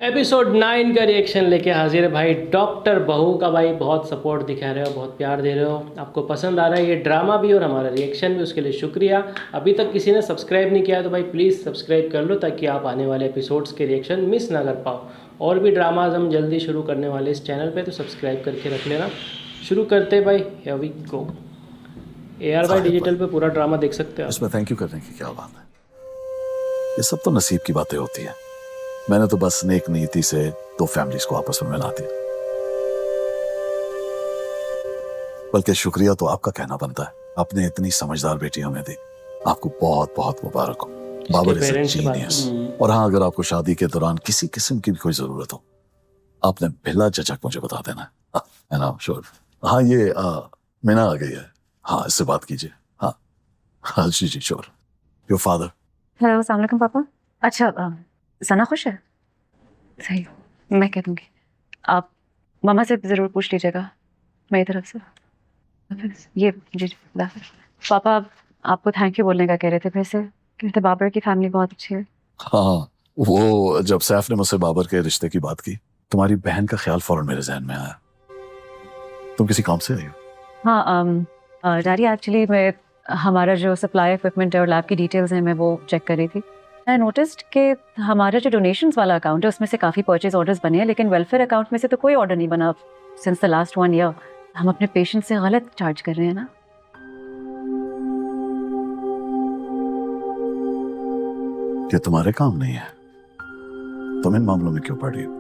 Episode 9 का reaction लेके हाजिर है भाई। डॉक्टर बहू का भाई बहुत सपोर्ट दिखा रहे हो, बहुत प्यार दे रहे हो, आपको पसंद आ रहा है ये ड्रामा भी और हमारा रिएक्शन भी, उसके लिए शुक्रिया। अभी तक किसी ने सब्सक्राइब नहीं किया है तो भाई प्लीज़ सब्सक्राइब कर लो ताकि आप आने वाले एपिसोड्स के रिएक्शन मिस ना कर पाओ। और भी ड्रामाज हम जल्दी शुरू करने वाले इस चैनल पर, तो सब्सक्राइब करके रख लेना। शुरू करते भाई, हियर वी गो। AR भाई डिजिटल पे पूरा ड्रामा देख सकते हो आप। इसमें थैंक यू करने की क्या बात है, ये सब तो नसीब की बातें होती है। मैंने तो बस नेक नीति से दो फैमिलीज को आपस में मिला दिया, बल्कि शुक्रिया तो आपका कहना बनता है, आपने इतनी समझदार बेटी हमें दी। आपको बहुत बहुत मुबारक हो। Babar is a genius. और हाँ, अगर आपको शादी के दौरान किसी किस्म की भी कोई जरूरत हो, आपने बिला झिझक मुझे बता देना है ना? श्योर। हाँ, ये मीना आ गई है। हाँ, इससे बात कीजिए। हाँ हाँ जी जी श्योर। Your father. हेलो, अस्सलाम वालेकुम पापा। अच्छा, सना खुश है? सही, मैं कह दूंगी। आप मामा से ज़रूर पूछ लीजिएगा मेरी तरफ से। ये जी जी पापा, आपको थैंक यू बोलने का कह रहे थे, फिर से कह रहे थे बाबर की फैमिली बहुत अच्छी है। हाँ, वो जब सैफ ने मुझसे बाबर के रिश्ते की बात की, तुम्हारी बहन का ख्याल फौरन मेरे जहन में आया। तुम किसी काम से आई हो? हाँ, डैडी एक्चुअली मैं हमारा जो सप्लाई इक्विपमेंट है और लैब की डिटेल्स हैं, मैं वो चेक कर रही थी। आई नोटिस्ड कि हमारा जो डोनेशंस वाला अकाउंट है उसमें से काफ़ी परचेज ऑर्डर्स बने हैं, लेकिन वेलफेयर अकाउंट में से तो कोई ऑर्डर नहीं बना सिंस द लास्ट 1 ईयर। हम अपने पेशेंट से गलत चार्ज कर रहे हैं ना? ये तुम्हारे काम नहीं है, तुम इन मामलों में क्यों पड़ी हो?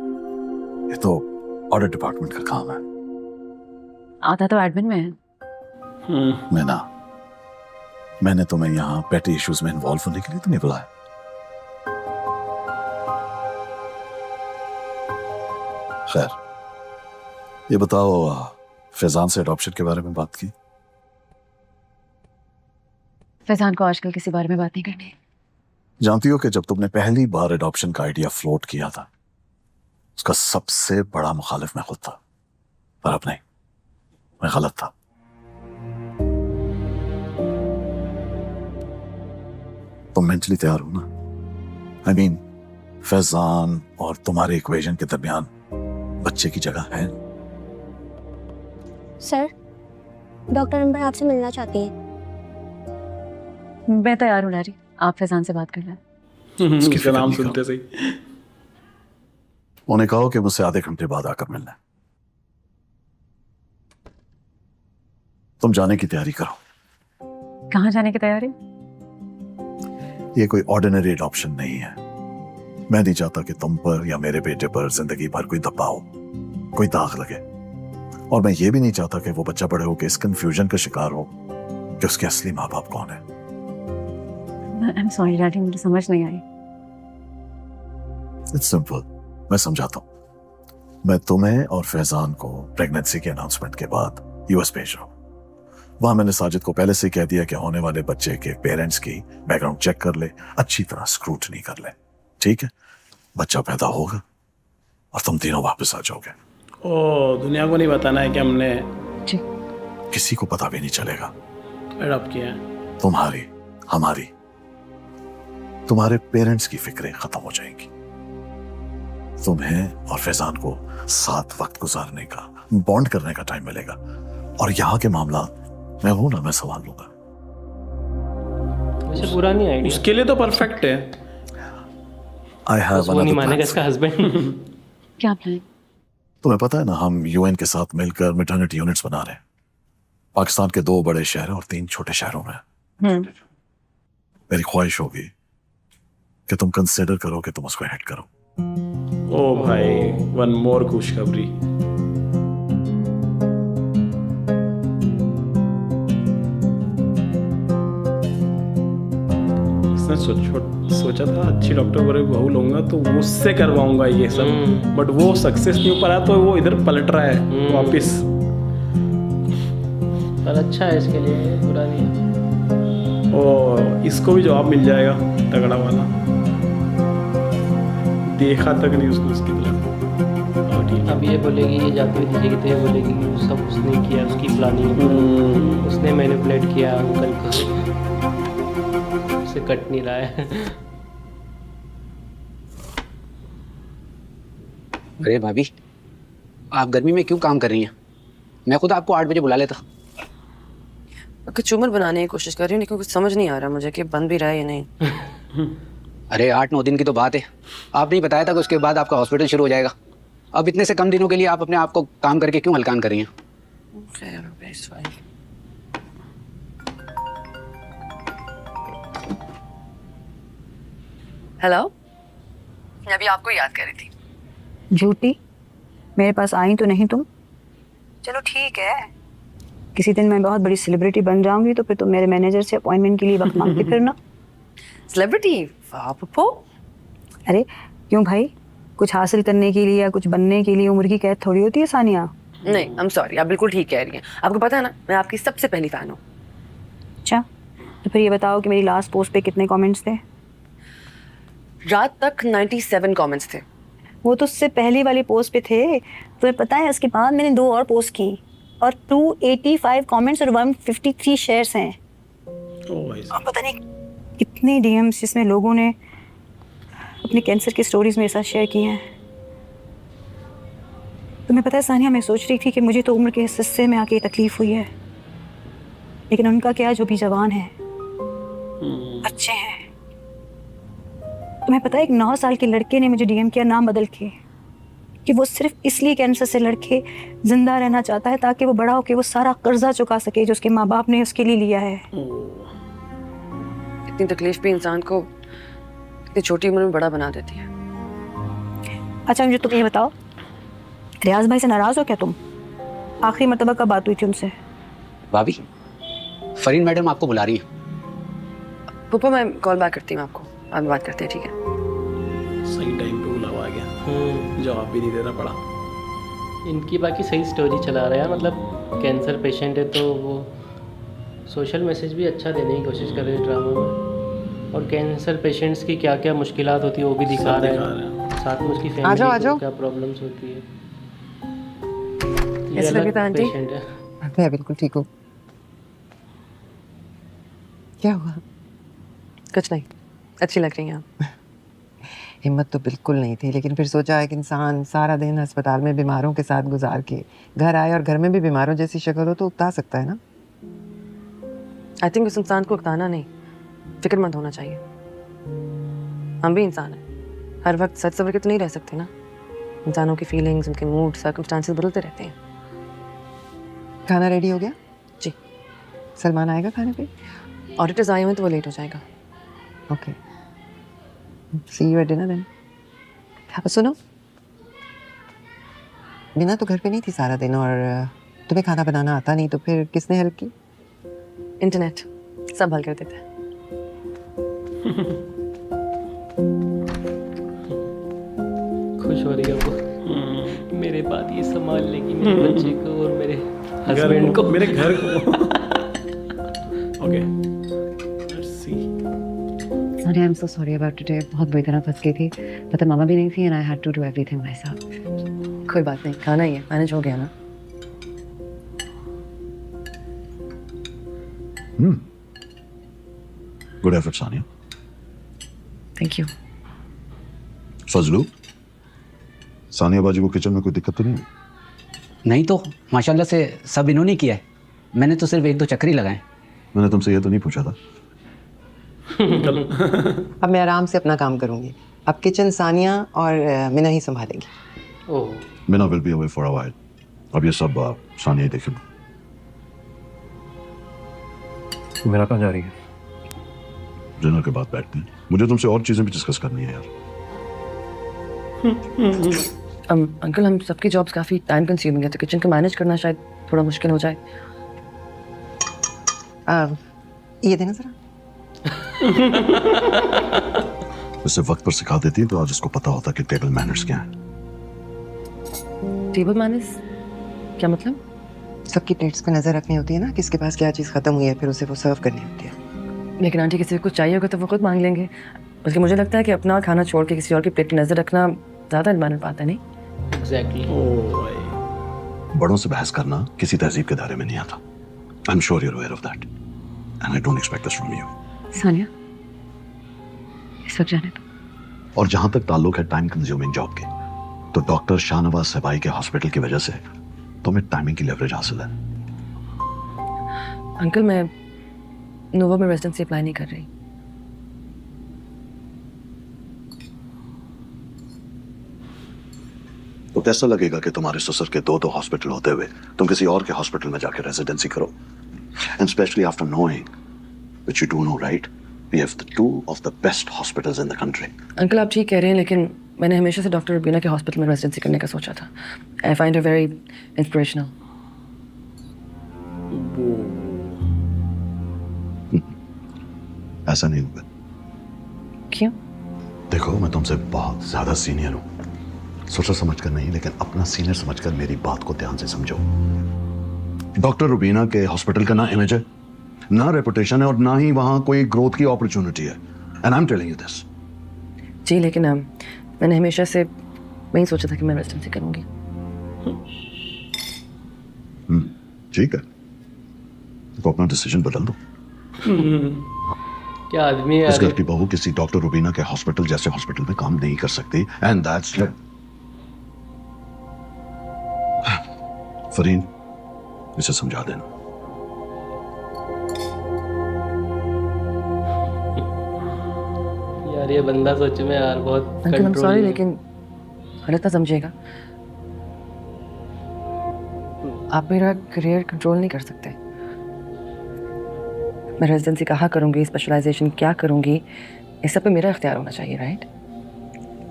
ये तो ऑडिट डिपार्टमेंट का काम है। आता तो एडमिन में है। मीना, मैंने तुम्हें यहाँ पेटी इश्यूज में इन्वॉल्व होने के लिए तो नहीं बुलाया। खैर, ये बताओ, फैजान से अडॉप्शन के बारे में बात की? फैजान को आजकल किसी बारे में बात नहीं करनी। जानती हो कि जब तुमने पहली बार अडॉप्शन का आइडिया फ्लोट किया था, उसका सबसे बड़ा मुखालिफ मैं खुद था। पर अब नहीं, मैं गलत था। तुम मेंटली तैयार हो ना? आई मीन, फैजान और तुम्हारे इक्वेशन के दरमियान बच्चे की जगह है। सर, डॉक्टर अम्बर आपसे मिलना चाहती हैं। मैं तैयार हूँ डैडी, आप फैजान से बात कर लें। उसका नाम सुनते सही। उन्हें कहो कि मुझसे आधे घंटे बाद आकर मिलना है। तुम जाने की तैयारी करो। कहाँ जाने की तैयारी? ये कोई ऑर्डिनरी अडॉप्शन नहीं है। मैं नहीं चाहता कि तुम पर या मेरे बेटे पर जिंदगी भर कोई धब्बा हो, कोई दाग लगे। और मैं ये भी नहीं चाहता कि वो बच्चा बड़े होकर इस कंफ्यूजन का शिकार हो कि उसके असली माँ बाप कौन है। आई एम सॉरी डैडी, मुझे समझ नहीं आई। इट्स सिंपल, मैं समझाता हूँ। मैं तुम्हें और फैजान को प्रेगनेंसी के अनाउंसमेंट के बाद US भेज रहा हूँ। वहां मैंने साजिद को पहले से कह दिया कि होने वाले बच्चे के पेरेंट्स की बैकग्राउंड चेक कर ले, अच्छी तरह स्क्रूटनी कर ले। ठीक है? बच्चा पैदा होगा और तुम तीनों वापस आ जाओगे। ओ, दुनिया को नहीं बताना है कि हमने जी। किसी को पता भी नहीं चलेगा अडॉप्ट किया है। तुम्हारी, हमारी, तुम्हारे पेरेंट्स की फिक्रें खत्म हो जाएंगी। तुम्हें और फैजान को साथ वक्त गुजारने का, बॉन्ड करने का टाइम मिलेगा। और यहाँ के मामला मैं हूं ना, मैं संभाल लूंगा। वैसे बुरा नहीं आइडिया, उसके लिए तो परफेक्ट है। आई हैव वो नहीं मानेगा इसका हस्बैंड। क्या प्लान? तुम्हें पता है ना, हम UN के साथ मिलकर मैटरनिटी यूनिट्स बना रहे हैं। पाकिस्तान के 2 बड़े शहरों और 3 छोटे शहरों में। मेरी ख्वाहिश होगी कि तुम कंसिडर करो कि तुम उसको हेड करो। ओ भाई, वन मोर खुशखबरी। सोचा था अच्छी डॉक्टर बहू लूंगा तो उससे करवाऊंगा ये सब, बट वो सक्सेस नहीं हो पा रहा, तो वो इधर पलट रहा है वापिस। पर अच्छा है इसके लिए, बुरा नहीं है। और इसको भी जवाब मिल जाएगा तगड़ा वाला। देखा तक नहीं उसने उसकी तरफ। अब ये बोलेगी, ये जाती हुई दिखेगी तो ये बोलेगी कि वो सब उसने किया, उसकी प्लानिंग, उसने मैनिपुलेट किया अंकल को, से कट नहीं रहा है। अरे भाभी, आप गर्मी में क्यों काम कर रही हैं? मैं खुद आपको 8 बजे बुला लेता। कचूमर बनाने की कोशिश कर रही हूँ, लेकिन कुछ समझ नहीं आ रहा मुझे कि बन भी रहा है या नहीं। अरे 8-9 दिन की तो बात है। आपने ही बताया था कि उसके बाद आपका हॉस्पिटल शुरू हो जाएगा। अब इतने से कम दिनों के लिए आप अपने आप को काम करके क्यों हलकान कर रही हैं? हेलो, मैं अभी आपको याद कर रही थी। झूठी, मेरे पास आई तो नहीं तुम? चलो ठीक है, किसी दिन मैं बहुत बड़ी सेलिब्रिटी बन जाऊंगी तो फिर तुम मेरे मैनेजर से अपॉइंटमेंट के लिए वक्त मांगती फिरना। सेलिब्रिटी? वाह पप्पू। अरे क्यों भाई, कुछ हासिल करने के लिए या कुछ बनने के लिए उम्र की कैद थोड़ी होती है सानिया। नहीं, आई एम सॉरी, आप बिल्कुल ठीक कह रही हैं। आपको पता है ना, मैं आपकी सबसे पहली फैन हूँ। अच्छा, तो फिर ये बताओ कि मेरी लास्ट पोस्ट पे कितने कमेंट्स थे? रात तक 97 कमेंट्स थे। वो तो उससे पहली वाली पोस्ट पे थे। तुम्हें पता है उसके बाद मैंने 2 और पोस्ट की और 285 कमेंट्स और 153 शेयर्स हैं। और पता नहीं कितने डीएम्स जिसमें लोगों ने अपने कैंसर की स्टोरीज मेरे साथ शेयर की हैं। तुम्हें पता है सानिया, मैं सोच रही थी कि मुझे तो उम्र के इस हिस्से में आके तकलीफ हुई है, लेकिन उनका क्या जो भी जवान है, बच्चे हैं। तुम्हें पता है एक 9 साल के लड़के ने मुझे डीएम किया नाम बदल के कि वो सिर्फ इसलिए कैंसर से लड़के जिंदा रहना चाहता है ताकि वो बड़ा होकर वो सारा कर्जा चुका सके जो उसके माँ बाप ने उसके लिए लिया है। इतनी तकलीफ भी इंसान को इतनी छोटी उम्र में बड़ा बना देती है। अच्छा मुझे तुम ये बताओ, रियाज भाई से नाराज हो क्या तुम? आखिरी मर्तबा कब बात हुई थी उनसे? भाभी, फरीन मैडम आपको बुला रही है। पप्पू, मैं कॉल बैक करती हूँ आपको, आप बात करते हैं, ठीक है? सही टाइम पे बुलावा आ गया, जवाब भी नहीं देना पड़ा। इनकी बाकी सही स्टोरी चला रहा है, मतलब कैंसर पेशेंट है तो वो सोशल मैसेज भी अच्छा देने की कोशिश कर रहे हैं ड्रामा में, और कैंसर पेशेंट्स की क्या क्या मुश्किलात होती है वो भी दिखा रहे हैं, साथ में उसकी फैमिली को क्या प्रॉब्लम्स होती है। कैसे लगी था आंटी? पेशेंट है। मैं बिल्कुल ठीक हूँ। क्या हुआ? कुछ नहीं, अच्छी लग रही हैं आप। हिम्मत तो बिल्कुल नहीं थी, लेकिन फिर सोचा एक इंसान सारा दिन अस्पताल में बीमारों के साथ गुजार के घर आए और घर में भी बीमारों जैसी शक्ल हो तो उकता सकता है ना। आई थिंक उस इंसान को उकताना नहीं, फिक्रमंद होना चाहिए। हम भी इंसान हैं, हर वक्त सच सवर के तो नहीं रह सकते ना। इंसानों की फीलिंग्स, उनके मूड, सर्कमस्टांसेस बदलते रहते हैं। खाना रेडी हो गया? जी। सलमान आएगा खाने पे? ऑडिटर्स आए हुए तो वो लेट हो जाएगा। Okay, see you at dinner then. सुनो, बिना तो घर पे नहीं थी सारा दिन और तुम्हें खाना बनाना आता नहीं, तो फिर किसने हेल्प की? इंटरनेट सब हल कर देता है। खुश हो रही है वो, मेरे बाद ये संभाल लेगी मेरे बच्चे को और मेरे हस्बैंड को, मेरे घर को। Okay, let's see. Sorry, I am so sorry about today. बहुत बुरी तरह फंस गई थी, पता मामा भी नहीं थी and I had to do everything myself. कोई बात नहीं, खाना ही है, मैनेज हो गया ना। Good effort Sania. Thank you. Fazlu, Sania बाजी को किचन में कोई दिक्कत तो नहीं हुई? नहीं तो माशाल्लाह से सब इन्होंने किया है। मैंने तो सिर्फ 1-2 चक्कर ही लगाए। मैंने तुमसे ये तो नहीं पूछा था। अब मैं आराम से अपना काम करूंगी। अब किचन सानिया और मिना ही संभालेंगी। Oh, Mina will be away for a while. अब ये सब सानिया ही देखेगी। मेरा कहाँ जा रही है? डिनर के बाद बैठते हैं, मुझे तुमसे और चीजें भी डिस्कस करनी है यार। अंकल, हम सबकी जॉब्स काफ़ी टाइम कंज्यूमिंग है, तो किचन को मैनेज करना शायद थोड़ा मुश्किल हो जाए। ये देना जरा। इसे वक्त पर सिखा देती तो आज इसको पता होता कि टेबल मैनर्स क्या है। टेबल मैनर्स क्या मतलब? सबकी प्लेट्स पे नजर रखनी होती है ना, किसके पास क्या चीज़ खत्म हुई है, फिर उसे वो सर्व करनी होती है। लेकिन आंटी, किसी को कुछ चाहिए होगा तो वो खुद मांग लेंगे, बल्कि मुझे लगता है कि अपना खाना छोड़ के किसी और की प्लेट पे नजर रखना ज़्यादा इन्वायरमेंट पाता है, नहीं? एग्जैक्टली। बड़ों से बहस करना किसी तहजीब के दायरे में नहीं आता। I am sure you are aware of that and I don't expect this from you. Sania, इस वक्त जाने दो। और जहां तक ताल्लुक है टाइम कंज्यूमिंग जॉब के, तो डॉक्टर शाहनवाज सबाई के हॉस्पिटल की वजह से तुम्हें टाइमिंग की लेवरेज हासिल है। अंकल मैं नोवा में रेजिडेंसी अप्लाई नहीं कर रही। तो कैसा लगेगा कि तुम्हारे ससुर के दो हॉस्पिटल होते हुए तुम किसी और के हॉस्पिटल में जाकर रेजिडेंसी करो? And specially after knowing which you do know, right, we have the two of the best hospitals in the country. Uncle आप ठीक कह रहे हैं, लेकिन मैंने हमेशा से डॉक्टर रुबीना के हॉस्पिटल में रेजिडेंसी करने का सोचा था। I find her very inspirational. ऐसा नहीं होगा। क्यों? देखो मैं तुमसे बहुत ज्यादा सीनियर हूं, सोचा समझकर नहीं, लेकिन अपना सीनियर समझकर मेरी बात को ध्यान से समझो। डॉक्टर रुबीना के हॉस्पिटल का ना इमेज है, ना रेपुटेशन है, और ना ही वहां कोई ग्रोथ की अपॉर्चुनिटी है। And I am telling you this. जी लेकिन मैंने हमेशा से वही सोचा था कि मैं रेजिडेंसी करूंगी। ठीक है, तो अपना डिसीजन बदल दो। क्या आदमी है इस यार घर की बहू किसी डॉक्टर रुबीना के हॉस्पिटल जैसे हॉस्पिटल में काम नहीं कर सकती। एंड दैट्स फरीन, इसे समझा देना। यार, ये बंदा सच में यार बहुत अंकल I'm कंट्रोल sorry, है। लेकिन गलत ना समझिएगा। आप मेरा करियर कंट्रोल नहीं कर सकते। मैं रेजिडेंसी कहाँ करूंगी, स्पेशलाइजेशन क्या करूंगी, इस सब पे मेरा इख्तियार होना चाहिए, राइट?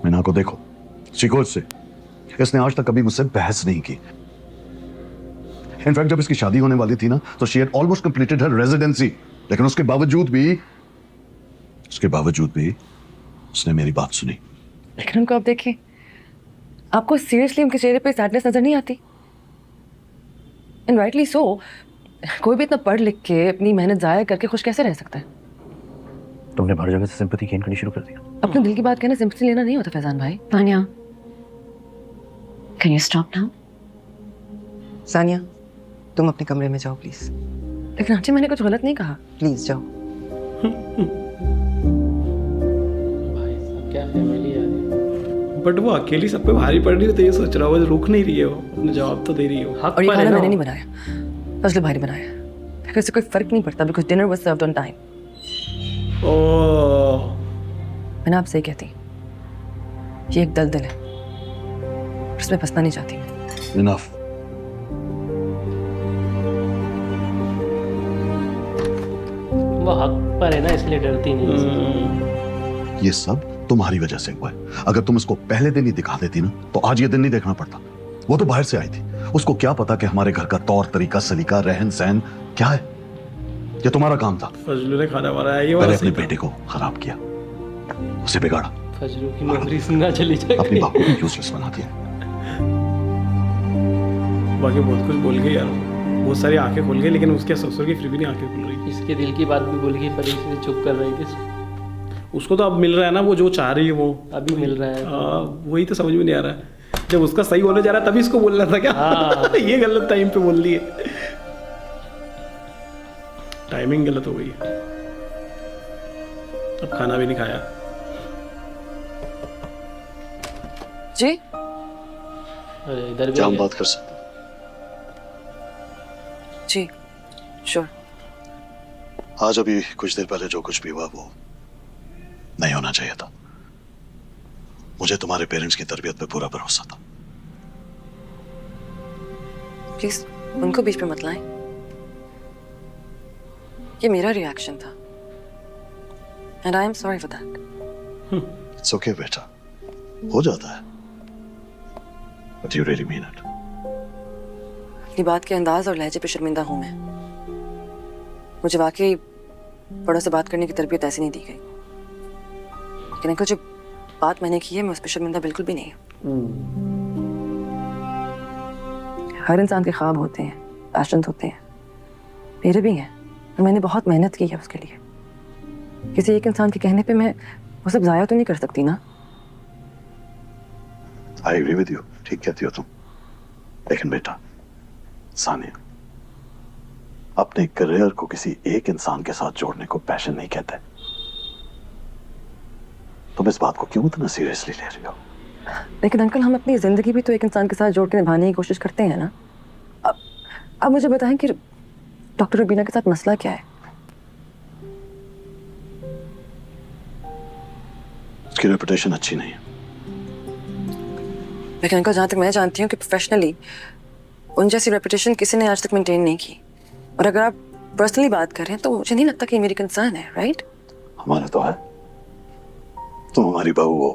मीना को देखो, सीखो इससे। इसने आज तक कभी मुझसे बहस नहीं की। इनफैक्ट जब इसकी शादी होने वाली थी ना, तो she had almost completed her residency, लेकिन उसके बावजूद भी उसने मेरी बात सुनी। लेकिन उनको आप देखिए, आपको सीरियसली उनके चेहरे पे सैडनेस नजर नहीं आती? And rightly so. कोई भी इतना पढ़ लिख के अपनी मेहनत जाया करके खुश कैसे रह सकता है? तुमने हर जगह से सिंपैथी गेन करनी शुरू कर दिया। अपने दिल की बात कहना सिंपैथी लेना नहीं होता फैजान भाई। Tania, can you stop now? Sania तुम अपने कमरे में जाओ प्लीज। लेकिन आंटी मैंने कुछ गलत नहीं कहा। प्लीज जाओ। भाई साहब, क्या फैमिली यार ये। बट वो अकेली सब पे भारी पड़ रही हो तो ये सोच रहा हो, रोक नहीं रही है, वो अपने जवाब तो दे रही हो। हक और ये पर है खाना ना। मैंने नहीं बनाया, फजल भाई ने बनाया। फिर से कोई फर्क नहीं पड़ता because dinner was served on time. Oh, मैंने आपसे ही कहती, ये एक दलदल है, उसमें फंसना नहीं चाहती मैं। इनफ। वो हक पर है ना, इसलिए डरती नहीं है। ये सब तुम्हारी वजह से हुआ है। अगर तुम इसको पहले दिन ही दिखा देती ना, तो आज ये दिन नहीं देखना पड़ता। वो तो बाहर से आई थी, उसको क्या पता कि हमारे घर का तौर तरीका, सलीका, रहन सहन क्या है। ये तुम्हारा काम था। फजलू ने खाना बनाया, ये मैंने वाला अपने सही था। बेटे को खराब किया, उसे बिगाड़ा, फजलू की नौकरी से ना चली जाए। अपनी बाप को भी यूजलेस बना दिया। बाकी बहुत कुछ बोल गई यार, बहुत सारी आंखें खोल गई, लेकिन उसके ससुर की फिर भी नहीं आंखें खुल रही। इसके दिल की बात भी बोल गई, पर इसे चुप कर रही थी। उसको तो अब मिल रहा है ना, वो जो चाह रही है वो अभी मिल रहा है। वही तो समझ में नहीं आ रहा है। जब उसका सही होने जा रहा है तभी इसको बोलना था क्या? हाँ। ये गलत टाइम पे बोल दी है, टाइमिंग गलत हो गई। अब खाना भी नहीं खाया। जी अरे इधर भी क्या आ हम गया। बात कर सकते हैं? जी श्योर। आज अभी कुछ देर पहले जो कुछ भी हुआ वो नहीं होना चाहिए था। मुझे तुम्हारे पेरेंट्स की तरबियत पे पूरा भरोसा था। प्लीज उनको बीच में मत लाएं। ये मेरा रिएक्शन था and I am sorry for that. It's okay बेटा, हो जाता है, but you really mean it. अपनी बात के अंदाज और लहजे पे शर्मिंदा हूं मैं। मुझे वाकई बड़ों से बात करने की तरबियत ऐसी नहीं दी गई, लेकिन अगर जो बात मैंने की है मैं उस पर शर्मिंदा बिल्कुल भी नहीं हूं। हर इंसान के ख्वाब होते हैं, पैशंस होते हैं, मेरे भी हैं, और मैंने बहुत मेहनत की है उसके लिए। किसी एक इंसान के कहने पे मैं वो सब जाया तो नहीं कर सकती ना। आई एग्री विद यू, ठीक कहती हो तुम, लेकिन बेटा सानिया, अपने करियर को किसी एक इंसान के साथ जोड़ने को पैशन नहीं कहते। तुम इस बात को क्यों इतना सीरियसली ले रही हो? लेकिन अंकल हम अपनी ज़िंदगी भी तो एक इंसान के साथ जोड़ के निभाने की कोशिश करते हैं ना। अब मुझे बताएं कि डॉक्टर रुबीना के साथ मसला क्या है? उसकी रेपुटेशन अच्छी नहीं है। लेकिन अंकल जहाँ तक मैं जानती हूँ कि प्रोफेशनली उन जैसी रेपुटेशन किसी ने आज तक मेंटेन नहीं की। और अगर आप पर्सनली बात कर रहे हैं तो मुझे नहीं लगता कि ये मेरी कंसर्न है, राइट? हमारा तो है। तुम हमारी बहू हो,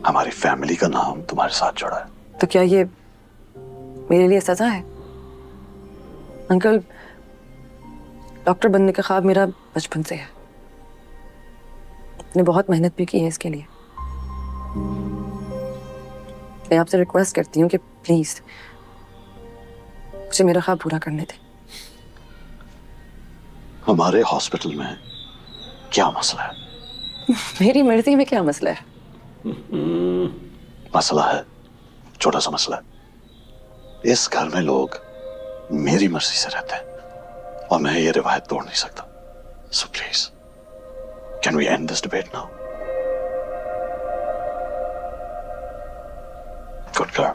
हमारी फैमिली का नाम तुम्हारे साथ जुड़ा है। तो क्या ये मेरे लिए सजा है? अंकल, डॉक्टर बनने का ख्वाब मेरा बचपन से है। मैंने बहुत मेहनत भी की है इसके लिए। मैं आपसे रिक्वेस्ट करती हूँ कि प्लीज मुझे मेरा ख्वाब पूरा करने दें। हमारे हॉस्पिटल में क्या मसला है? मेरी मर्जी में क्या मसला है? मसला है, छोटा सा मसला है। इस घर में लोग मेरी मर्जी से रहते हैं और मैं ये रिवायत तोड़ नहीं सकता। So please can we end this debate now? Good girl.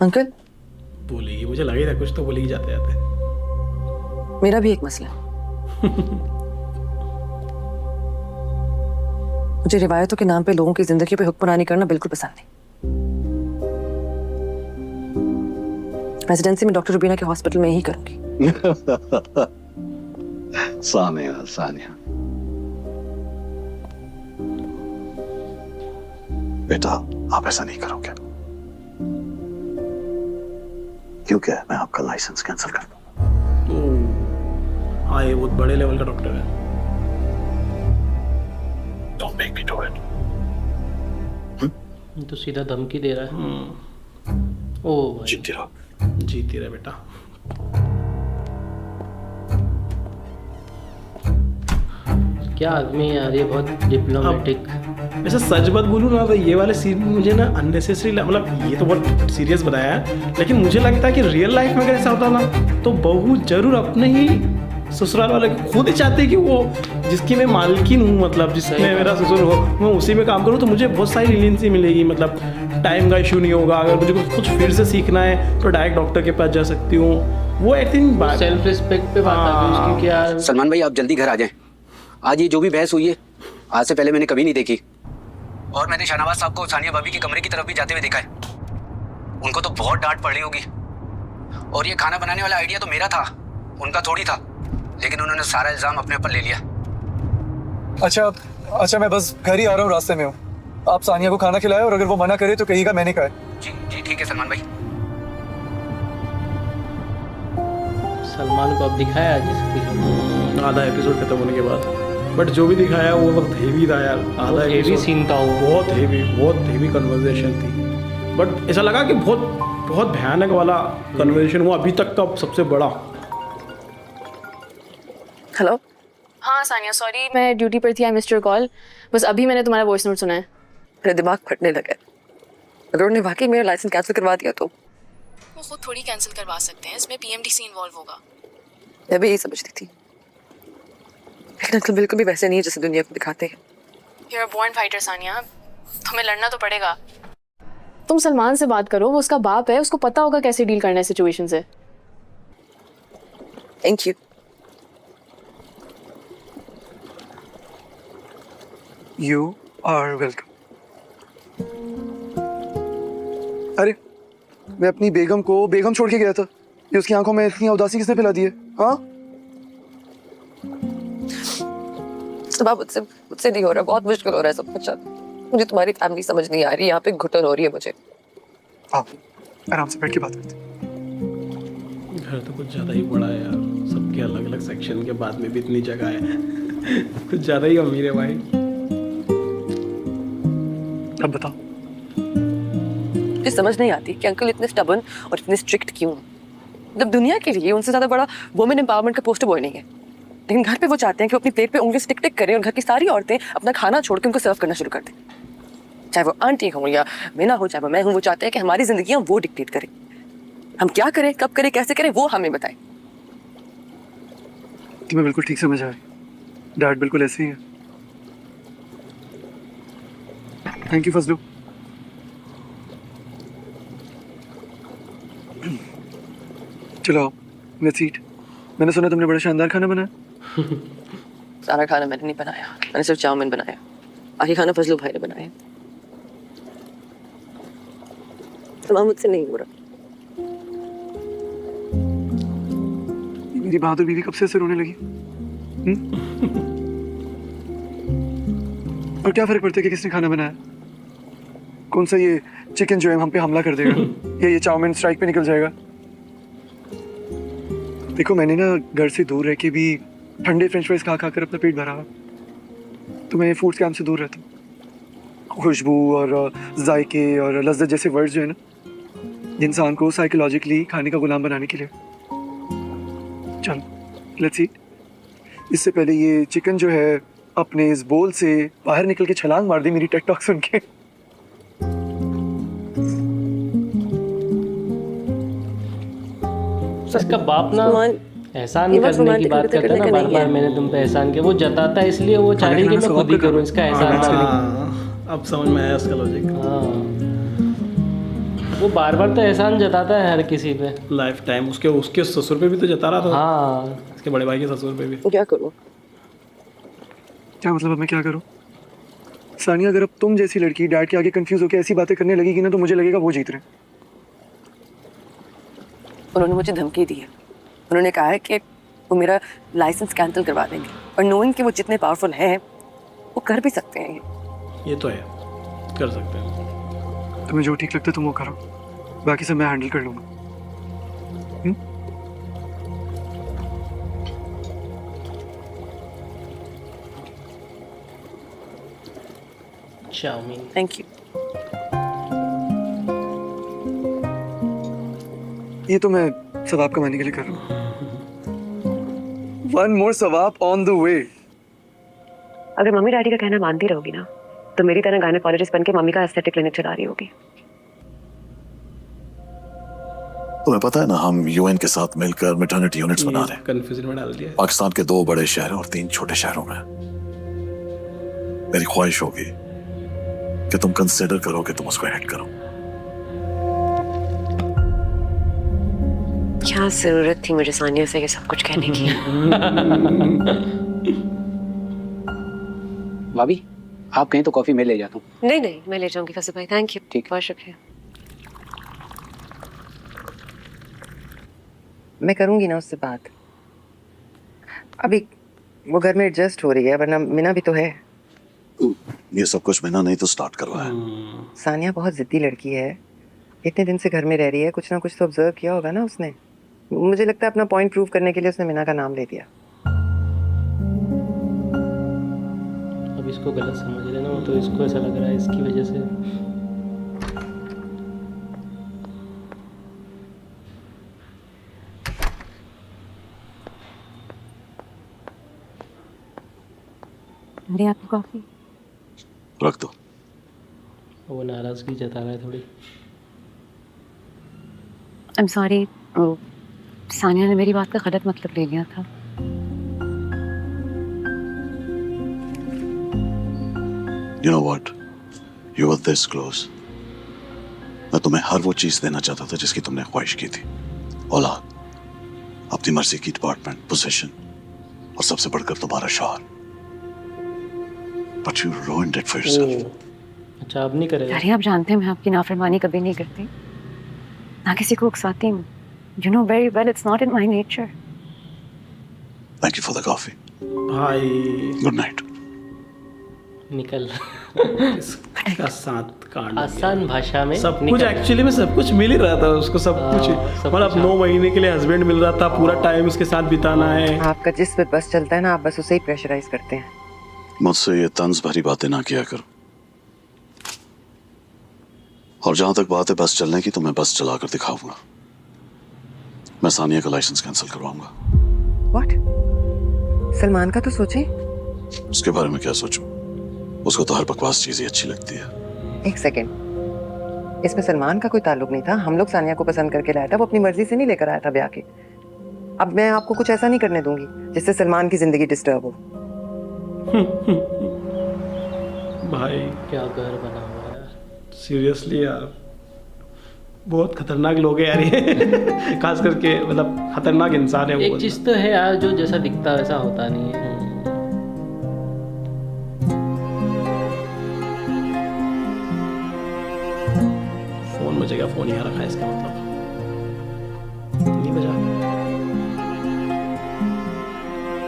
Uncle, बोलेगी, मुझे लगा ही था कुछ तो बोलेगी जाते जाते। मेरा भी एक मसला है। मुझे रिवायतों के नाम पे लोगों की जिंदगी पे हुक्मरानी करना बिल्कुल पसंद नहीं। रेजिडेंसी में डॉक्टर रुबीना के हॉस्पिटल में ही करूंगी। सानिया, सानिया बेटा, आप ऐसा नहीं करोगे क्योंकि मैं आपका लाइसेंस कैंसिल कर दूंगा। हाँ, ये बहुत बड़े लेवल का डॉक्टर है। Don't make me do it. तो सीधा धमकी दे रहा है। ओ भाई, जीती रहो। जीती रहे बेटा। क्या आदमी है यार, ये बहुत डिप्लोमेटिक। वैसे सच बात बोलूँ ना तो ये वाले सीन मुझे ना अननेसेसरी, मतलब ये तो बहुत सीरियस बताया है, लेकिन मुझे लगता है कि रियल लाइफ में अगर ऐसा होता ना तो बहू जरूर अपने ही ससुराल वाले खुद ही चाहते कि वो जिसकी मैं मालकिन हूँ, मतलब जिसमें मेरा ससुर हो, मैं उसी में काम करूँ तो मुझे बहुत सारी लीनियंसी मिलेगी। मतलब टाइम का इशू नहीं होगा। अगर मुझे कुछ फिर से सीखना है तो डायरेक्ट डॉक्टर के पास जा सकती हूँ। वो आई थिंक सेल्फ रिस्पेक्ट पे बात आ गई उसकी। क्या सलमान भाई, आप जल्दी घर आ जाएं। आज ये जो भी बहस हुई है आज से पहले मैंने कभी नहीं देखी। और मैंने शाहनवाज साहब को सानिया भाभी के कमरे की तरफ भी जाते हुए देखा है। उनको तो बहुत डांट पड़ रही होगी। और ये खाना बनाने वाला आइडिया तो मेरा था, उनका थोड़ी था, लेकिन उन्होंने सारा इल्जाम अपने ऊपर ले लिया। अच्छा मैं बस घर ही आ रहा हूँ, रास्ते में हूँ। आप सानिया को खाना खिलाए और अगर वो मना करे तो कहिएगा मैंने कहा है। जी जी ठीक है सलमान भाई। सलमान को अब दिखाया आज इस एपिसोड, आधा एपिसोड खत्म होने के बाद, बट जो भी दिखाया वो वक्त हेवी था यार। आधा हेवी सीन था वो, बहुत हेवी कन्वर्सेशन थी। बट ऐसा लगा कि बहुत भयानक वाला कन्वर्सेशन हुआ अभी तक का सबसे बड़ा। हेलो। हाँ सानिया, सॉरी मैं ड्यूटी पर थी, आई मिस्ड योर कॉल। बस अभी मैंने तुम्हारा वॉइस नोट सुना है। मेरा दिमाग फटने लगा है। अगर उन्होंने वाकई मेरा लाइसेंस कैंसिल करवा दिया तो वो खुद थोड़ी कैंसिल करवा सकते हैं, इसमें पीएमडीसी इन्वॉल्व होगा। मैं भी यही समझती थी, लेकिन अंकल बिल्कुल भी वैसे नहीं है जैसे दुनिया को दिखाते हैं। You are born fighter Sania, तुम्हें लड़ना तो पड़ेगा। तुम सलमान से बात करो, वो उसका बाप है, उसको पता होगा कैसे डील करना है सिचुएशन से। Thank you. You are welcome. अरे मैं अपनी बेगम छोड़ के गया था। ये उसकी आंखों में इतनी उदासी किसने पिला दी है? हाँ मुझसे नहीं हो रहा, बहुत मुश्किल हो रहा है सब कुछ। मुझे तुम्हारी फैमिली समझ नहीं आ रही, यहाँ पे घुटन हो रही है मुझे। आओ आराम से बैठ के बात करते हैं। घर तो कुछ ज़्यादा ही बड़ा है यार, सबके अलग अलग सेक्शन के बाद में भी इतनी जगह है। कुछ ज़्यादा ही अमीर है भाई। अब बताओ। मुझे समझ नहीं आती कि अंकल इतने स्टबर्न और इतने स्ट्रिक्ट क्यों। जब दुनिया के लिए उनसे ज्यादा बड़ा वुमेन एम्पावरमेंट का पोस्टर बॉय नहीं है, लेकिन घर पे वो चाहते हैं कि वो अपनी प्लेट पे उंगली टिक टिक करें और घर की सारी औरतें अपना खाना छोड़ के उनको सर्व करना शुरू कर दें। चाहे वो आंटी हो या मीना हो, चाहे वो मैं हूँ, वो चाहते हैं कि हमारी जिंदगियां वो डिक्टेट करें। हम क्या करें, कब करें, कैसे करें, वो हमें बताएं। तुम्हें बिल्कुल ठीक समझ आ रही। डैड बिल्कुल ऐसे ही है। Thank you Fazlu. चलो लेट्स ईट। मैंने सुना तुमने बड़ा शानदार खाना बनाया। सारा खाना मैंने नहीं बनाया, मैंने सिर्फ चाउमीन बनाया। बाकी खाना फजलू भाई ने बनाया। तो मुझसे नहीं हो रहा। मेरी बहादुर बीवी कब से ऐसे रोने लगी? और क्या फर्क पड़ता है कि किसने खाना बनाया? कौन सा ये चिकन जो है हम पे हमला कर देगा या ये चाउमीन स्ट्राइक पे निकल जाएगा? देखो मैंने ना घर से दूर रह के भी ठंडे फ्रेंच फ्राइज खा खा कर अपना पेट भरा हुआ, तो मैं फूड स्कैम से दूर रहता हूँ। खुशबू और जायके और लज्जत जैसे वर्ड्स जो है ना, इंसान को साइकोलॉजिकली खाने का गुलाम बनाने के लिए। चलो लेट्स ईट। इससे पहले ये चिकन जो है अपने इस बोल से बाहर निकल के छलांग मार दी मेरी टेक टॉक सुन के। इसका बाप ना एहसान करने की बात करता है ना, बार बार मैंने तुम पे एहसान किया, वो जताता है इसलिए वो चाह रही कि मैं खुद ही करूँ इसका एहसान ना। अब समझ में आया उसका लॉजिक। हाँ, वो बार बार तो एहसान जताता है हर किसी पे। लाइफ टाइम उसके उसके ससुर पे भी तो जता रहा था। हाँ, उसके बड़े भाई के ससुर पे भी। क्या करूँ? क्या मतलब अब मैं क्या करूँ? सानिया अगर अब तुम जैसी लड़की डैड के आगे कंफ्यूज होकर ऐसी बातें करने लगेगी ना, तो मुझे लगेगा वो जीत रहे हैं। उन्होंने मुझे धमकी दी है। उन्होंने कहा है कि वो मेरा लाइसेंस कैंसिल करवा देंगे, और नोइंग कि वो जितने पावरफुल हैं वो कर भी सकते हैं। ये तो है, कर सकते हैं। तुम्हें जो ठीक लगता है तुम वो करो, बाकी सब मैं हैंडल कर लूंगा। चाउमीन। Thank you. ये तो मैं सवाब कमाने के लिए कर रहा हूँ। वन मोर सवाब ऑन द वे। अगर मम्मी डैडी का कहना मानती रहोगी ना, तो मेरी तरह गायनेकोलॉजिस्ट बन के मम्मी का एस्थेटिक क्लिनिक चला रही होगी। तुम्हें पता है ना, हम यूएन के साथ मिलकर मैटरनिटी यूनिट्स बना रहे हैं। कंफ्यूजन में डाल दिया। पाकिस्तान के 2 बड़े शहरों और 3 छोटे शहरों में। मेरी ख्वाहिश होगी कि तुम कंसिडर करो कि तुम उसको हेड करो। क्या जरूरत थी मुझे सानिया से ये सब कुछ कहने की? भाभी आप कहें तो कॉफी मैं ले जाता हूँ। नहीं नहीं, मैं ले जाऊंगी फैसल भाई। थैंक यू, ठीक। बहुत शुक्रिया। मैं करूंगी ना उससे बात। अभी वो घर में एडजस्ट हो रही है, वरना मीना भी तो है। ये सब कुछ मैंने नहीं तो स्टार्ट करवाया। सानिया बहुत जिद्दी लड़की है, इतने दिन से घर में रह रही है, कुछ ना कुछ तो ऑब्जर्व किया होगा ना उसने। मुझे लगता है अपना पॉइंट प्रूव करने के लिए उसने मीना का नाम ले दिया। अब इसको गलत समझ रहे ना, वो तो इसको ऐसा लग रहा है इसकी वजह से। अरे आपकी कॉफी रख दो। वो नाराजगी जता रहा है थोड़ी। आई एम सॉरी, सानिया ने मेरी बात का गलत मतलब ले लिया था। You know what? You were this close. मैं तुम्हें हर वो चीज देना चाहता था जिसकी तुमने ख्वाहिश की थी। औलाद, अपनी मर्जी की डिपार्टमेंट, पोजीशन और सबसे बढ़कर तुम्हारा शौहर। But you ruined it for yourself. अच्छा, अब नहीं करेगा। अरे आप जानते हैं मैं आपकी नाफरमानी कभी नहीं करती, ना किसी को उकसाती हूँ। You know very well it's not in my nature. Thank you for the coffee. भाई Good night. निकल। इसका साथ कांड आसान भाषा में सब कुछ, निकल। एक्चुअली में सब कुछ मिल ही रहा था उसको, सब कुछ। सब मतलब कुछ, 9 महीने के लिए हस्बैंड मिल रहा था, पूरा टाइम उसके साथ बिताना है। आपका जिस पे बस चलता है ना, आप बस उसे ही प्रेशराइज करते हैं। मुझसे ये तंज भरी बातें ना किया करो। और जहां तक बात है बस चलने की, तो मैं बस चलाकर दिखाऊंगा। मैं सानिया का लाइसेंस कैंसिल करवाऊंगा। व्हाट? सलमान का तो सोचे। उसके बारे में क्या सोचूं? उसको तो हर बकवास चीज ही अच्छी लगती है। एक सेकेंड, इसमें सलमान का कोई ताल्लुक नहीं था। हम लोग सानिया को पसंद करके लाया था, वो अपनी मर्जी से नहीं लेकर आया था ब्याह के। अब मैं आपको कुछ ऐसा नहीं करने दूंगी जिससे सलमान की जिंदगी डिस्टर्ब हो। भाई क्या घर बना हुआ है यार। सीरियसली यार, बहुत खतरनाक लोग हैं यार ये खास करके मतलब खतरनाक इंसान है वो। एक चीज तो है यार, जो जैसा दिखता वैसा होता नहीं है। फोन बजेगा, फोन यहाँ रखा है इसका मतलब नहीं बजा।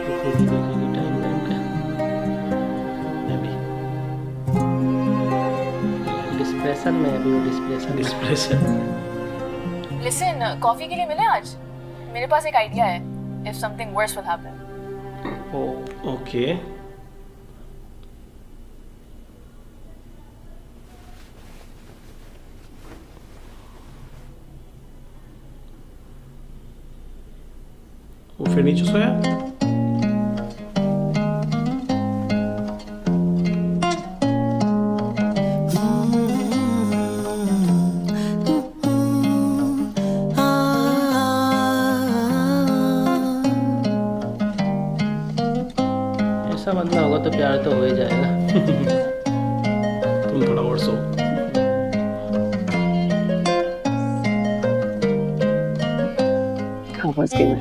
तो खुद ही देखेगी टाइम वाइम का। मैं भी डिस्प्रेशन में अभी, वो डिस्प्रेशन। लिसन, कॉफी के लिए मिले आज? मेरे पास एक आइडिया है, if something worse will happen. Okay वो फिर नीचे सोया। ऐसा बंदा होगा तो प्यार तो हो ही जाएगा। तुम थोड़ा और सो। कहाँ पहुँच गई मैं?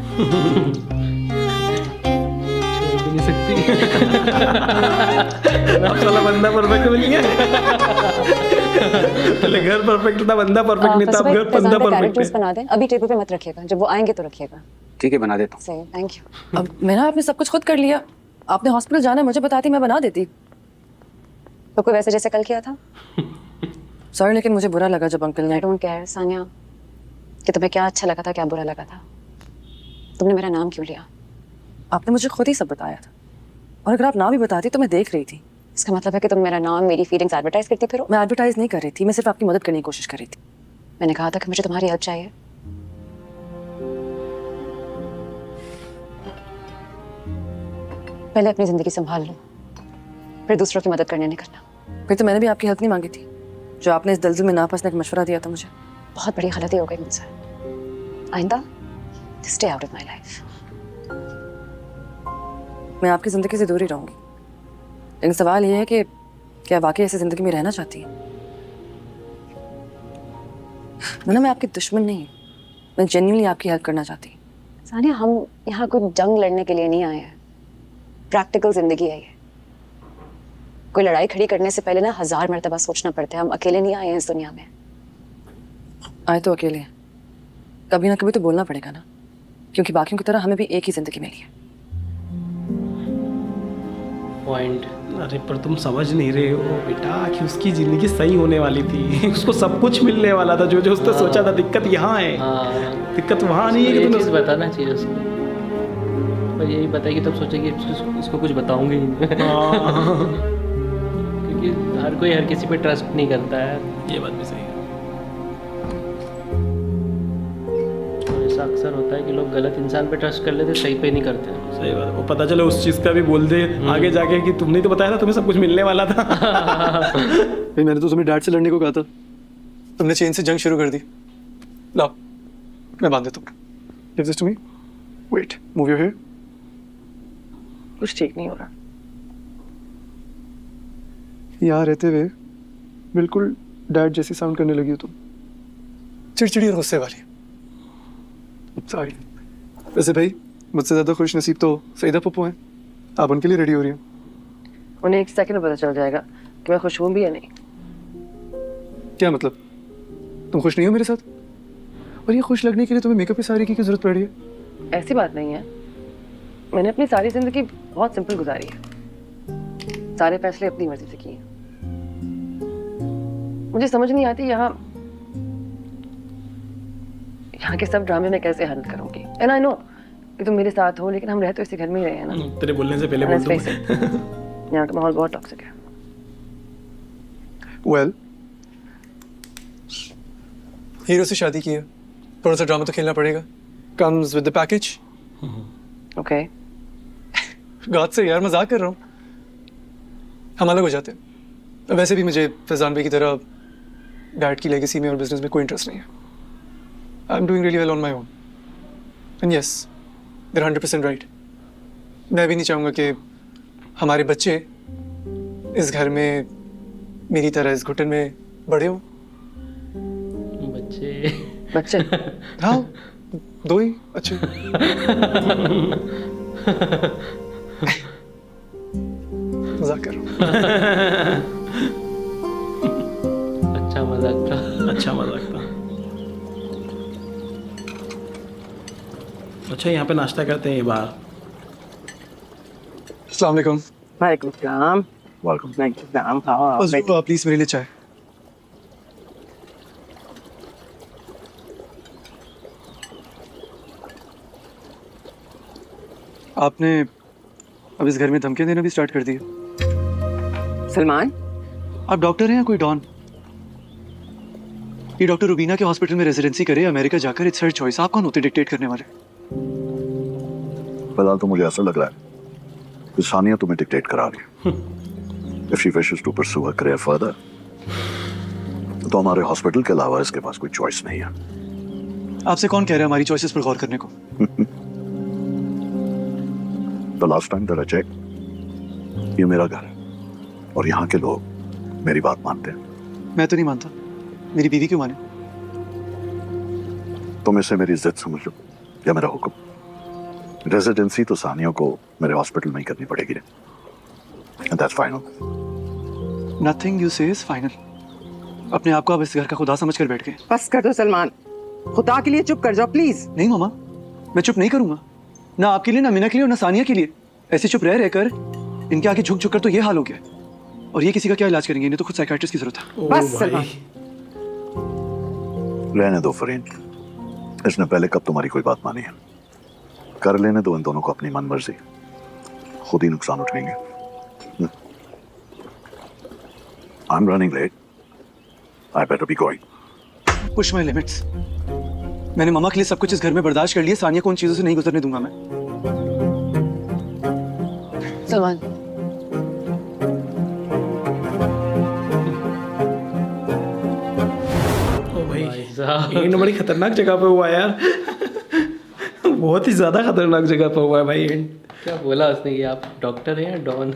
छोड़ भी नहीं सकती। अब साला बंदा परफेक्ट मिल गया। पहले घर परफेक्ट था, बंदा परफेक्ट नहीं था, अब घर बंदा परफेक्ट है। बना दें, अभी टेबल पे मत रखिएगा, जब वो आएंगे तो रखिएगा। ठीक है, बना देता हूँ। सही, थैंक यू। अब मैंने आपने सब कुछ खुद कर लिया। आपने हॉस्पिटल जाना है, मुझे बताती, मैं बना देती। तो कोई वैसे जैसे कल किया था? सॉरी, लेकिन मुझे बुरा लगा जब अंकल ने। आई डोंट केयर सानिया कि तुम्हें क्या अच्छा लगा था, क्या बुरा लगा था। तुमने मेरा नाम क्यों लिया? आपने मुझे खुद ही सब बताया था, और अगर आप ना भी बताती तो मैं देख रही थी। इसका मतलब है कि तुम मेरा नाम, मेरी फीलिंग्स एडवर्टाइज करती फिर? मैं एडवर्टाइज नहीं कर रही थी, मैं सिर्फ आपकी मदद करने की कोशिश कर रही थी। मैंने कहा था कि मुझे तुम्हारी हेल्प चाहिए। पहले अपनी जिंदगी संभाल लो, फिर दूसरों की मदद करने निकलना। फिर तो मैंने भी आपकी हेल्प नहीं मांगी थी, जो आपने इस दलदल में ना फंसने का मशवरा दिया था मुझे। बहुत बड़ी गलती हो गई मुझसे। आइंदा stay out of my life. मैं आपकी ज़िंदगी से दूर ही रहूंगी, लेकिन सवाल ये है कि क्या वाकई ऐसी ज़िंदगी में रहना चाहती है? मैं आपकी दुश्मन नहीं, मैं जेन्युइनली आपकी हेल्प करना चाहती हूँ। सानिया, हम यहाँ कोई जंग लड़ने के लिए नहीं आए हैं। प्रैक्टिकल जिंदगी है ये। कोई लड़ाई खड़ी करने से पहले ना 1000 मर्तबा सोचना पड़ता है। हम अकेले नहीं आए हैं इस दुनिया में। आए तो अकेले हैं, कभी ना कभी तो बोलना पड़ेगा ना, क्योंकि बाकियों की तरह हमें भी एक ही जिंदगी मिली है। पॉइंट। अरे पर तुम समझ नहीं रहे हो बेटा कि उसकी जिंदगी सही होने वाली थी। उसको सब कुछ मिलने वाला था जो जो उसने सोचा था। दिक्कत यहाँ है, दिक्कत वहाँ नहीं है कि तुम बताना चाहिए उसको, पर यही बताइए कि तुम सोचे कि इसको कुछ बताऊंगी ही नहीं। क्योंकि हर कोई हर किसी पे ट्रस्ट नहीं करता है। ये बात भी सही है। ऐसा अक्सर होता है कि लोग गलत इंसान पे ट्रस्ट कर लेते, सही पे नहीं करते। सही बात है। वो पता चले उस चीज़ का भी बोल दे आगे जाके कि तुमने तो बताया था तुम्हें सब कुछ मिलने वाला था। भाई मैंने तो तुम्हें डैड से लड़ने को कहा था, तुमने चेन से जंग शुरू कर दी। लाओ मैं बांध देता हूँ। Give this to me. Wait, move your hair. कुछ ठीक नहीं हो रहा। यहाँ रहते हुए बिल्कुल डैड जैसी साउंड करने लगी हो तुम, चिड़चिड़ी और गुस्से वाली। सॉरी। वैसे भाई मुझसे ज़्यादा खुश नसीब तो सईदा पप्पू हैं। आप उनके लिए रेडी हो रही हो? उन्हें एक सेकंड में पता चल जाएगा कि मैं खुश हूँ भी या नहीं। क्या मतलब, तुम खुश नहीं हो मेरे साथ? और ये खुश लगने के लिए तुम्हें मेकअप की सारी की जरूरत पड़ रही है? ऐसी बात नहीं है, मैंने अपनी सारी जिंदगी बहुत सिंपल गुजारी है। सारे फैसले अपनी मर्जी से किए। मुझे समझ नहीं आती यहाँ के सब ड्रामे मैं कैसे हैंडल करूंगी। एंड आई नो कि तुम मेरे साथ हो, लेकिन हम रह तो इसी घर में ही रहे हैं ना। तेरे बोलने से पहले बोल दूं। यहाँ का माहौल बहुत टॉक्सिक है। वेल, हीरो से शादी की है, थोड़ा सा ड्रामा तो खेलना पड़ेगा। Comes with the package. Okay. God से यार मजाक कर रहा हूँ। हम अलग हो जाते हैं। वैसे भी मुझे फैजान भाई की तरह डैड की लेगेसी में और बिजनेस में कोई इंटरेस्ट नहीं है। I am doing really well on my own. And yes, they are 100% right. मैं भी नहीं चाहूँगा कि हमारे बच्चे इस घर में मेरी तरह इस घुटन में बड़े हो। बच्चे हाँ, 2 ही अच्छे। मजाक कर रहा हूँ। अच्छा मजाक था। अच्छा मजाक था। अच्छा यहाँ पे नाश्ता करते हैं ये बाहर। अस्सलाम वालेकुम। वालेकुम सलाम। वेलकम। प्लीज मेरे लिए चाय। आपने अब इस घर में धमकियां देना भी स्टार्ट कर दी। सलमान, आप डॉक्टर हैं या कोई डॉन? ये डॉक्टर रुबीना के हॉस्पिटल में रेजिडेंसी करे, अमेरिका जाकर, इट्स हर चॉइस। आप कौन होते डिक्टेट करने वाले? फिलहाल तो मुझे ऐसा लग रहा है कि सानिया तुम्हें डिक्टेट करा रही है। If she wishes to pursue her career further, तो हमारे हॉस्पिटल के अलावा इसके पास कोई चॉइस नहीं है। आपसे कौन कह रहा है हमारी चॉइसेस पर गौर करने को? The last time that I checked, ये मेरा घर है और यहाँ के लोग मेरी बात मानते हैं। मैं तो नहीं मानता। मेरी बीवी क्यों माने? तुम इसे मेरी इज्जत समझ लो या मेरा हुक्म। रेजिडेंसी तो सानिया को मेरे हॉस्पिटल में ही करनी पड़ेगी। And that's final. Nothing you say is final. अपने आप को अब इस घर का खुदा समझ कर बैठ गए। बस कर दो सलमान, खुदा के लिए चुप कर जाओ प्लीज। नहीं मामा, मैं चुप नहीं करूंगा। ना आपके लिए, ना मीना के लिए और ना सानिया के लिए। ऐसे चुप रह रहकर इनके आगे झुक झुक कर तो ये हाल हो गया। और ये किसी का क्या इलाज करेंगे? इन्हें तो खुद साइकियाट्रिस्ट की जरूरत है। बस सलमान, रहने दो फरीन, इसने पहले कब तुम्हारी कोई बात मानी है? कर लेने दो इन दोनों को अपनी मनमर्जी, खुद ही नुकसान उठाएंगे। I'm running late. I better be going. Push my limits. मैंने मामा के लिए सब कुछ इस घर में बर्दाश्त कर लिया। सानिया को उन चीजों से नहीं गुजरने दूंगा मैं। सलमान, ओ भाई, एंड बड़ी खतरनाक जगह पे हुआ यार। बहुत ही ज्यादा खतरनाक जगह पे हुआ है भाई एंड। क्या बोला उसने कि आप डॉक्टर हैं या डॉन?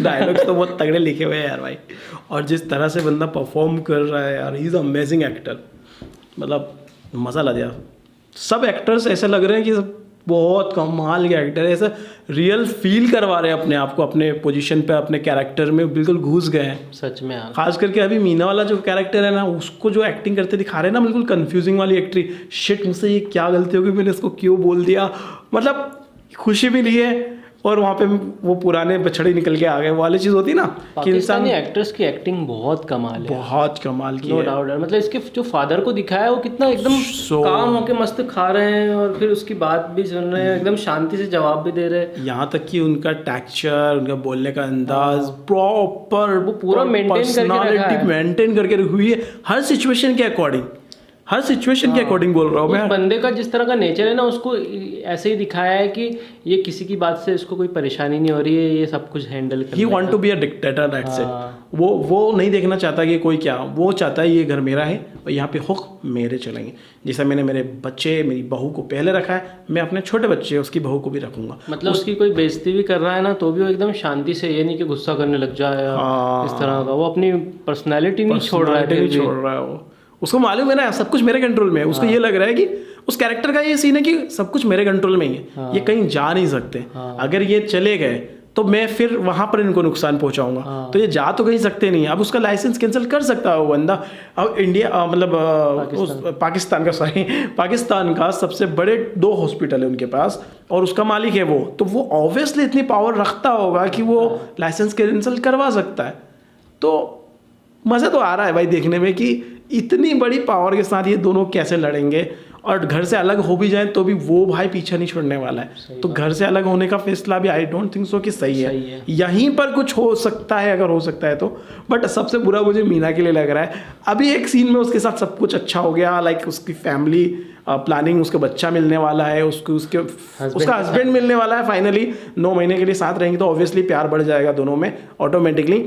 डायलॉग्स तो बहुत तगड़े लिखे हुए हैं यार भाई। और जिस तरह से बंदा परफॉर्म कर रहा है यार, ही इज़ अमेजिंग एक्टर। मतलब मज़ा लग गया। सब एक्टर्स ऐसे लग रहे हैं कि बहुत कमाल के एक्टर है, ऐसा रियल फील करवा रहे हैं अपने आप को, अपने पोजीशन पे, अपने कैरेक्टर में बिल्कुल घुस गए हैं सच में यार। खास करके अभी मीना वाला जो कैरेक्टर है ना, उसको जो एक्टिंग करते दिखा रहे हैं ना, बिल्कुल कंफ्यूजिंग वाली एक्टिंग। शिट, मुझसे ये क्या गलती होगी, मैंने इसको क्यों बोल दिया। मतलब खुशी भी नहीं है और वहाँ पे वो पुराने बछड़े निकल के आ गए, वो वाली चीज़ होती है ना कि इंसान। एक्टर्स की एक्टिंग बहुत कमाल है, बहुत कमाल की नो डाउट। मतलब इसके जो फादर को दिखाया है वो कितना एकदम काम होके मस्त खा रहे हैं और फिर उसकी बात भी सुन रहे हैं, एकदम शांति से जवाब भी दे रहे हैं। यहाँ तक कि उनका टेक्सचर, उनका बोलने का अंदाज प्रॉपर, वो पूरा मेंटेन करके रखी हुई है हर सिचुएशन के अकॉर्डिंग। हर सिचुएशन के अकॉर्डिंग बोल रहा हूँ मैं। बंदे का जिस तरह का नेचर है ना, उसको ऐसे ही दिखाया है कि ये किसी की बात से इसको कोई परेशानी नहीं हो रही है, ये सब कुछ हैंडल कर। He want to be a dictator, that's it. वो नहीं देखना चाहता कि कोई क्या, वो चाहता है ये घर मेरा है और यहाँ पे हुक्म मेरे चलेंगे। जैसा मैंने मेरे बच्चे, मेरी बहू को पहले रखा है, मैं अपने छोटे बच्चे, उसकी बहू को भी रखूंगा। मतलब उसकी कोई बेइज्जती भी कर रहा है ना, तो भी वो एकदम शांति से, ये नहीं कि गुस्सा करने लग जाए इस तरह का। वो अपनी पर्सनैलिटी नहीं छोड़ रहा है वो। उसको मालूम है ना सब कुछ मेरे कंट्रोल में है। उसको ये लग रहा है कि उस कैरेक्टर का ये सीन है कि सब कुछ मेरे कंट्रोल में ही है, ये कहीं जा नहीं सकते। अगर ये चले गए तो मैं फिर वहां पर इनको नुकसान पहुंचाऊंगा। तो ये जा तो कहीं सकते नहीं। अब उसका लाइसेंस कैंसिल कर सकता है वो बंदा। अब इंडिया मतलब पाकिस्तान का सबसे बड़े 2 हॉस्पिटल है उनके पास और उसका मालिक है वो, तो वो ऑब्वियसली इतनी पावर रखता होगा कि वो लाइसेंस कैंसिल करवा सकता है। तो मज़ा तो आ रहा है भाई देखने में कि इतनी बड़ी पावर के साथ ये दोनों कैसे लड़ेंगे। और घर से अलग हो भी जाए तो भी वो भाई पीछा नहीं छोड़ने वाला है। तो घर से अलग होने का फैसला भी आई डोंट थिंक सो कि सही है। यहीं पर कुछ हो सकता है अगर हो सकता है तो। बट सबसे बुरा मुझे मीना के लिए लग रहा है। अभी एक सीन में उसके साथ सब कुछ अच्छा हो गया, लाइक उसकी फैमिली प्लानिंग, उसका बच्चा मिलने वाला है, उसका हस्बैंड मिलने वाला है फाइनली। 9 महीने के लिए साथ रहेंगे तो ऑब्वियसली प्यार बढ़ जाएगा दोनों में ऑटोमेटिकली,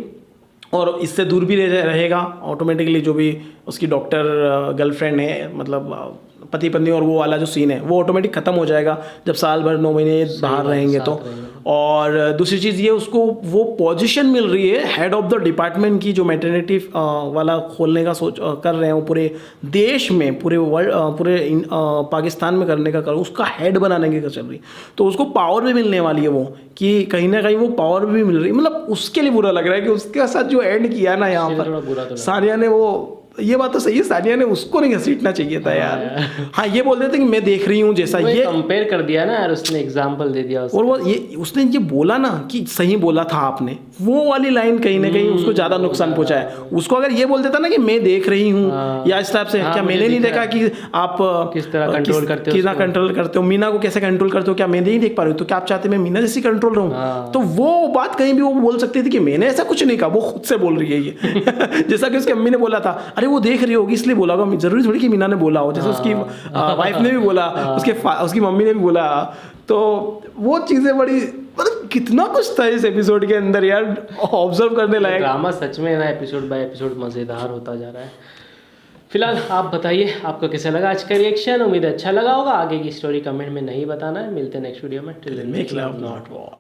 और इससे दूर भी रहेगा ऑटोमेटिकली जो भी उसकी डॉक्टर गर्लफ्रेंड है, मतलब पति पत्नी और वो वाला जो सीन है वो ऑटोमेटिक ख़त्म हो जाएगा जब साल भर 9 महीने बाहर रहेंगे तो। और दूसरी चीज़ ये उसको वो पोजीशन मिल रही है हेड ऑफ द डिपार्टमेंट की, जो मैटरनिटी वाला खोलने का सोच कर रहे हैं वो पूरे देश में, पूरे वर्ल्ड, पूरे पाकिस्तान में करने का उसका हेड बनाने की चल रही। तो उसको पावर भी मिलने वाली है वो, कि कहीं ना कहीं वो पावर भी मिल रही। मतलब उसके लिए बुरा लग रहा है कि उसके साथ जो एंड किया ना यहाँ पर सानिया ने, वो ये बात तो सही है, सानिया ने उसको नहीं घसीटना चाहिए था यार। हाँ ये बोल देते कि मैं देख रही हूँ जैसा, ये कंपेयर कर दिया ना यार उसने, एग्जांपल दे दिया और वो ये उसने ये बोला ना कि सही बोला था आपने, वो वाली लाइन कहीं ना कहीं उसको ज़्यादा नुकसान पहुंचाया। उसको अगर ये बोल देता ना कि मैं देख रही हूँ या इस टाइप से, क्या मैंने नहीं देखा कि आप किस तरह कंट्रोल करते हो, कितना कंट्रोल करते हो, मीना को कैसे कंट्रोल करते हो, क्या मैं नहीं देख पा रही हूँ, तो क्या आप चाहते मैं मीना जैसी कंट्रोल रहूँ? तो वो बात कहीं भी वो बोल सकती थी कि मैंने ऐसा कुछ नहीं कहा, वो खुद से बोल रही है ये। जैसा कि उसकी अम्मी ने बोला था, अरे वो देख रही होगी इसलिए बोला होगा, जरूरी थोड़ी कि मीना ने बोला हो, जैसे उसकी वाइफ ने भी बोला, उसकी मम्मी ने भी बोला। तो वो चीज़ें बड़ी, मतलब कितना कुछ था इस एपिसोड के अंदर यार, ऑब्जर्व करने लायक। ड्रामा सच में ना एपिसोड बाय एपिसोड मज़ेदार होता जा रहा है। फिलहाल आप बताइए आपको कैसा लगा आज का रिएक्शन, उम्मीद अच्छा लगा होगा। आगे की स्टोरी कमेंट में नहीं बताना है। मिलते हैं नेक्स्ट वीडियो में। Till then make love not war.